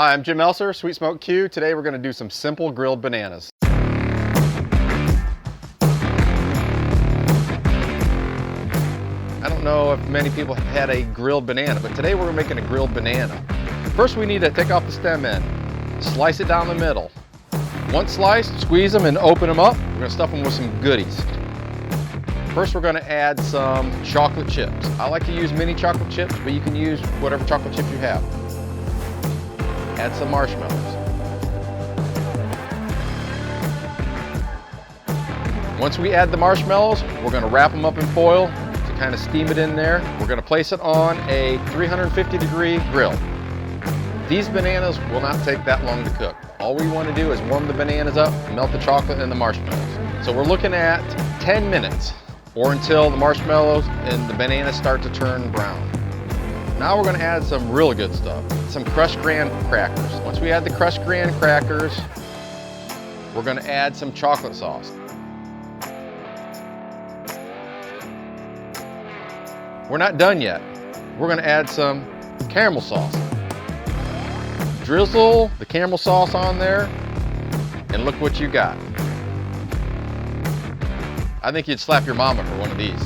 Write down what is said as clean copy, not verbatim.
Hi, I'm Jim Elser, Sweet Smoke Q. Today we're going to do some simple grilled bananas. I don't know if many people have had a grilled banana, but today we're making a grilled banana. First we need to take off the stem end, slice it down the middle. Once sliced, squeeze them and open them up. We're going to stuff them with some goodies. First we're going to add some chocolate chips. I like to use mini chocolate chips, but you can use whatever chocolate chips you have. Add some marshmallows. Once we add the marshmallows, we're going to wrap them up in foil to kind of steam it in there. We're going to place it on a 350-degree grill. These bananas will not take that long to cook. All we want to do is warm the bananas up, melt the chocolate and the marshmallows. So we're looking at 10 minutes or until the marshmallows and the bananas start to turn brown. Now we're going to add some real good stuff, some crushed graham crackers. Once we add the crushed graham crackers, we're going to add some chocolate sauce. We're not done yet. We're going to add some caramel sauce. Drizzle the caramel sauce on there, and look what you got. I think you'd slap your mama for one of these.